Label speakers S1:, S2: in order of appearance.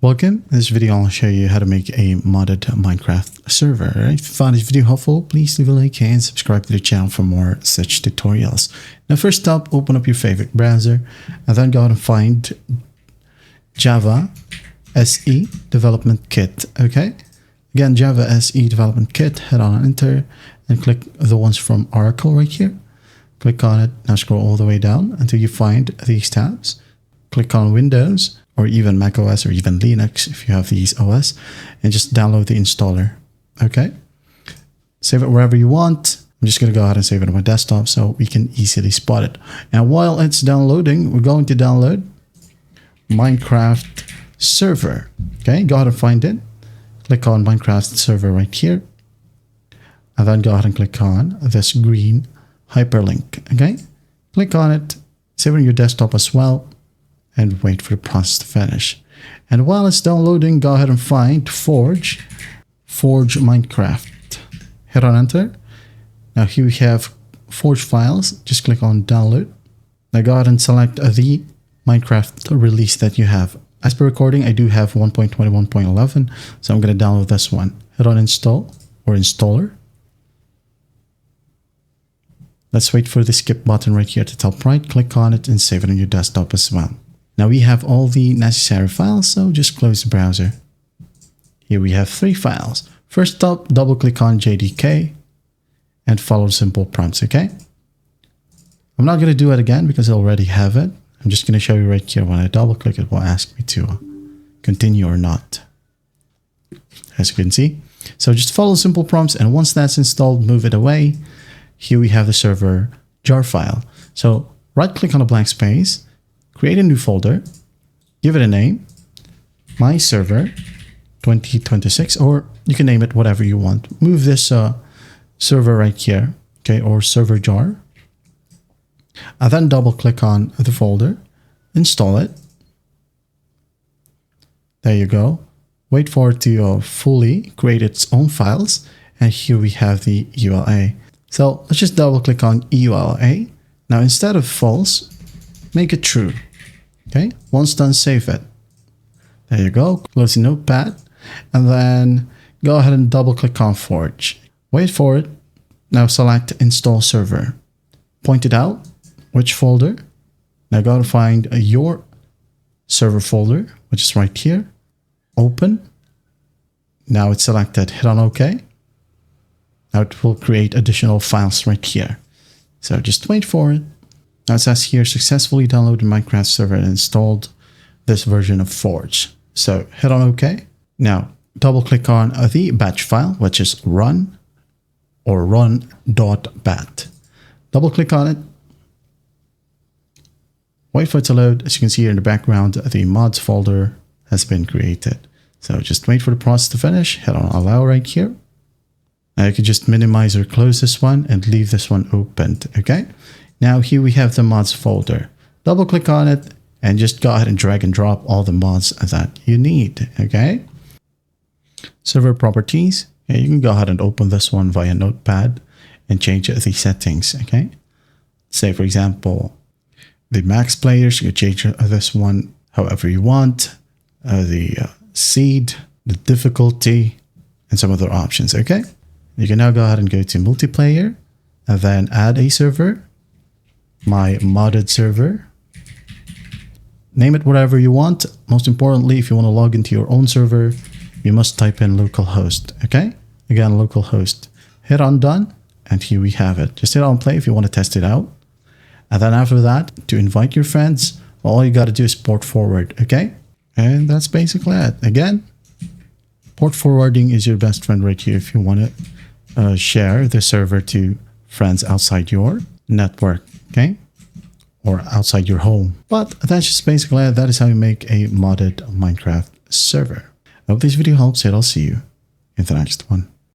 S1: Welcome. In this video, I'll show you how to make a modded Minecraft server. If you found this video helpful, please leave a like and subscribe to the channel for more such tutorials. Now, first up, open up your favorite browser and then go ahead and find Java SE Development Kit. Okay. Again, Java SE Development Kit. Head on and enter and click the ones from Oracle right here. Click on it. Now scroll all the way down until you find these tabs. Click on Windows, or even Mac OS, or even Linux if you have these OS, and just download the installer. Okay, save it wherever you want. I'm just going to go ahead and save it on my desktop so we can easily spot it. Now, while it's downloading, we're going to download Minecraft server. Okay, go ahead and find it. Click on Minecraft server right here, and then go ahead and click on this green hyperlink. Okay, click on it, save it on your desktop as well, and wait for the process to finish. And while it's downloading, go ahead and find Forge Minecraft. Hit on enter. Now here we have Forge files. Just click on download. Now go ahead and select the Minecraft release that you have. As per recording, I do have 1.21.11, so I'm going to download this one. Hit on install or installer. Let's wait for the skip button right here at the top right. Click on it and save it on your desktop as well. Now we have all the necessary files, so just close the browser. Here we have 3 files. First up, double click on JDK and follow simple prompts, okay? I'm not going to do it again because I already have it. I'm just going to show you right here. When I double click, it will ask me to continue or not, as you can see. So just follow simple prompts, and once that's installed, move it away. Here we have the server jar file. So right click on a blank space, create a new folder, give it a name, My Server 2026, or you can name it whatever you want. Move this server right here, okay, or server jar. And then double click on the folder, install it. There you go. Wait for it to fully create its own files. And here we have the EULA. So let's just double click on EULA. Now instead of false, make it true. Okay, once done, save it. There you go. Close the notepad and then go ahead and double click on Forge. Wait for it. Now select install server. Point it out. Which folder? Now go to find your server folder, which is right here. Open. Now it's selected. Hit on OK. Now it will create additional files right here. So just wait for it. Now it says here, successfully downloaded Minecraft server and installed this version of Forge. So hit on OK. Now double click on the batch file, which is run or run.bat. Double click on it. Wait for it to load. As you can see here in the background, the mods folder has been created. So just wait for the process to finish. Hit on allow right here. Now you can just minimize or close this one and leave this one opened. Okay. Now here we have the mods folder. Double click on it and just go ahead and drag and drop all the mods that you need. Okay. Server properties. Okay, you can go ahead and open this one via Notepad and change the settings. Okay. Say for example, the max players, you can change this one however you want. The seed, the difficulty, and some other options. Okay. You can now go ahead and go to multiplayer and then add a server. My modded server. Name it whatever you want. Most importantly, if you want to log into your own server, you must type in localhost. Okay. Again, localhost. Hit on done. And here we have it. Just hit on play if you want to test it out. And then after that, to invite your friends, all you got to do is port forward. Okay. And that's basically it. Again, port forwarding is your best friend right here if you want to share the server to friends outside your network. Okay, or outside your home. But that's just basically it. That is how you make a modded Minecraft server. I hope this video helps, and I'll see you in the next one.